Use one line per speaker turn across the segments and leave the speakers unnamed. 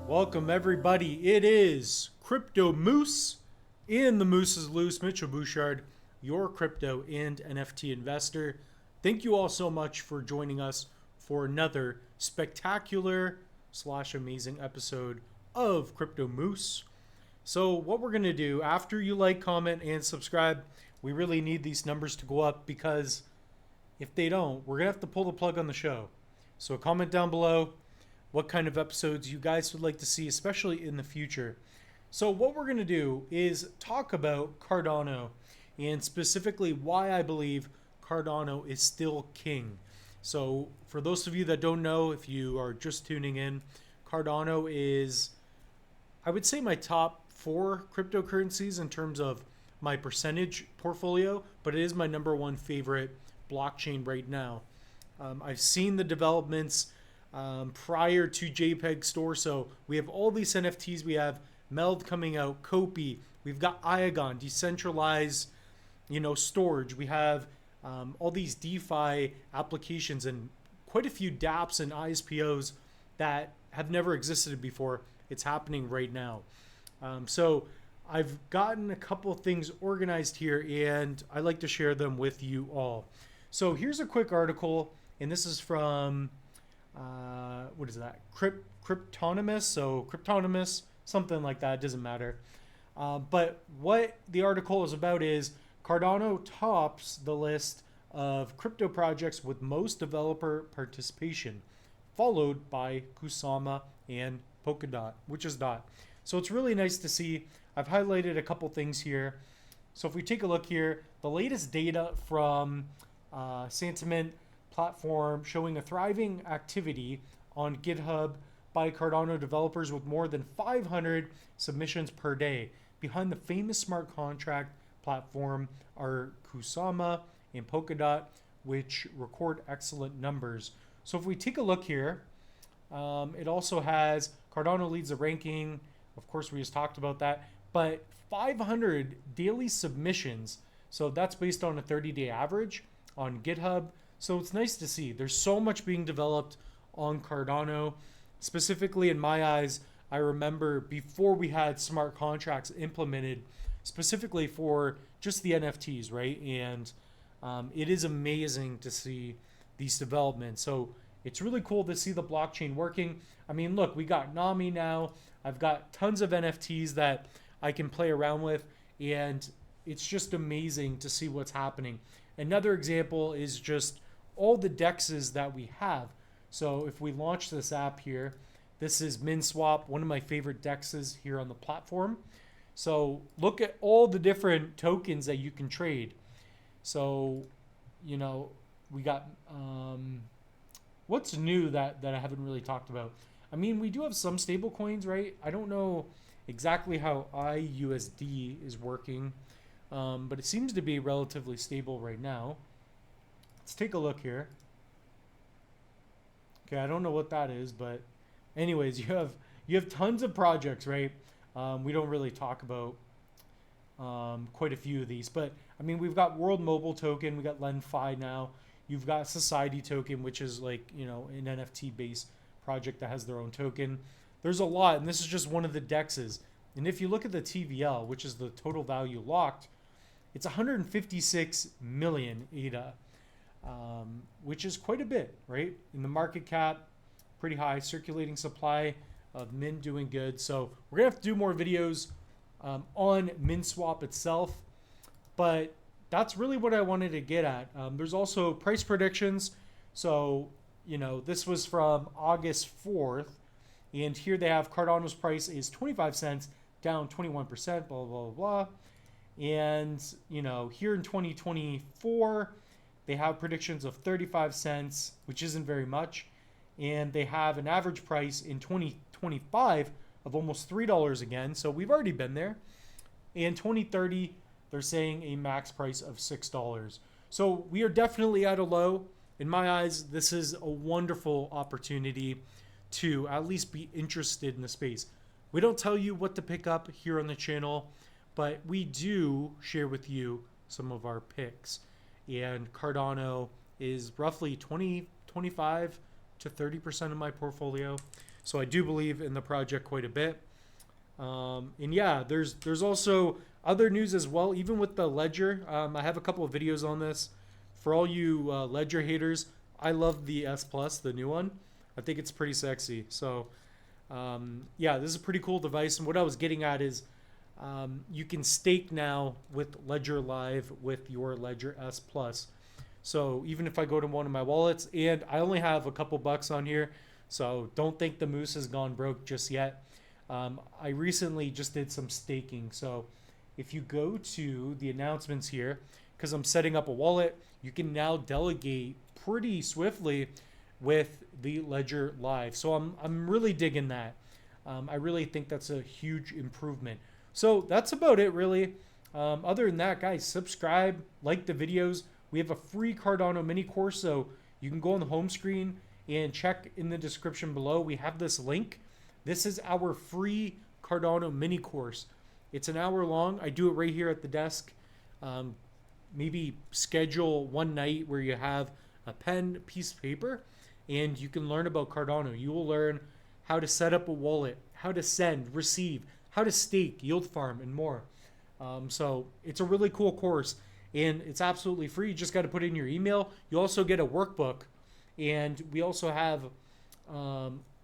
Welcome everybody. It is Crypto Moose in the Moose is Loose. Mitchell Bouchard, your crypto and NFT investor. Thank you all so much for joining us for another spectacular / amazing episode of Crypto Moose. So what we're going to do after you like, comment, and subscribe, we really need these numbers to go up because if they don't, we're going to have to pull the plug on the show. So comment down below what kind of episodes you guys would like to see, especially in the future. So what we're going to do is talk about Cardano and specifically why I believe Cardano is still king. So for those of you that don't know, if you are just tuning in, Cardano is, I would say, my top 4 cryptocurrencies in terms of my percentage portfolio, but it is my #1 favorite blockchain right now. I've seen the developments prior to JPEG Store. So we have all these NFTs. We have Meld coming out, Kopi. We've got Iagon, decentralized, storage. We have all these DeFi applications and quite a few dApps and ISPOs that have never existed before. It's happening right now. So I've gotten a couple things organized here and I like to share them with you all. So here's a quick article, and this is from what is that? Cryptonomist. So Cryptonomist, something like that. It doesn't matter. But what the article is about is Cardano tops the list of crypto projects with most developer participation, followed by Kusama and Polkadot, which is Dot. So it's really nice to see. I've highlighted a couple things here. So if we take a look here, the latest data from Sentiment platform showing a thriving activity on GitHub by Cardano developers with more than 500 submissions per day. Behind the famous smart contract platform are Kusama and Polkadot, which record excellent numbers. So if we take a look here, it also has Cardano leads the ranking. Of course, we just talked about that, but 500 daily submissions. So that's based on a 30-day average on GitHub. So it's nice to see there's so much being developed on Cardano. Specifically, in my eyes, I remember before we had smart contracts implemented specifically for just the NFTs, right? And it is amazing to see these developments. So it's really cool to see the blockchain working. I mean, look, we got Nami now. I've got tons of NFTs that I can play around with, and it's just amazing to see what's happening. Another example is just all the dexes that we have. So if we launch this app here, this is Minswap, one of my favorite dexes here on the platform. So look at all the different tokens that you can trade. So, we got, what's new that I haven't really talked about? I mean, we do have some stable coins, right? I don't know exactly how IUSD is working, but it seems to be relatively stable right now. Let's take a look here. Okay, I don't know what that is, but anyways, you have tons of projects, right? We don't really talk about quite a few of these, but I mean, we've got World Mobile Token, we got LenFi now. You've got Society Token, which is like, an NFT based project that has their own token. There's a lot, and this is just one of the dexes. And if you look at the TVL, which is the total value locked, it's 156 million ADA. Which is quite a bit, right? In the market cap, pretty high. Circulating supply of Min doing good. So we're going to have to do more videos on Minswap itself. But that's really what I wanted to get at. There's also price predictions. So, this was from August 4th. And here they have Cardano's price is 25 cents, down 21%, blah, blah, blah. And, here in 2024, they have predictions of 35 cents, which isn't very much. And they have an average price in 2025 of almost $3 again. So we've already been there. And 2030, they're saying a max price of $6. So we are definitely at a low. In my eyes, this is a wonderful opportunity to at least be interested in the space. We don't tell you what to pick up here on the channel, but we do share with you some of our picks. And Cardano is roughly 25 to 30% of my portfolio. So I do believe in the project quite a bit. And yeah, there's also other news as well, even with the Ledger. I have a couple of videos on this. For all you Ledger haters, I love the S Plus, the new one. I think it's pretty sexy. So yeah, this is a pretty cool device. And what I was getting at is you can stake now with Ledger Live with your Ledger S Plus. So even if I go to one of my wallets, and I only have a couple bucks on here, so don't think the moose has gone broke just yet. I recently just did some staking. So if you go to the announcements here, because I'm setting up a wallet, you can now delegate pretty swiftly with the Ledger Live. So I'm really digging that. I really think that's a huge improvement. So that's about it, really. Other than that, guys, subscribe, like the videos. We have a free Cardano mini course, so you can go on the home screen and check in the description below. We have this link. This is our free Cardano mini course. It's an hour long. I do it right here at the desk. Maybe schedule one night where you have a pen, piece of paper, and you can learn about Cardano. You will learn how to set up a wallet, how to send, receive, how to stake, yield farm, and more. So it's a really cool course, and it's absolutely free. You just got to put in your email. You also get a workbook, and we also have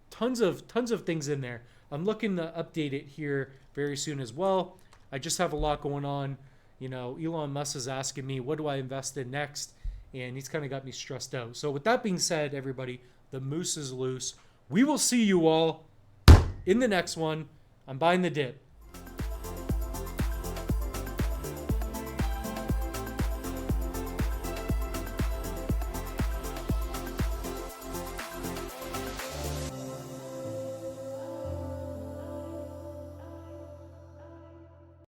tons of things in there. I'm looking to update it here very soon as well. I just have a lot going on. You know, Elon Musk is asking me, what do I invest in next? And he's kind of got me stressed out. So with that being said, everybody, the moose is loose. We will see you all in the next one. I'm buying the dip.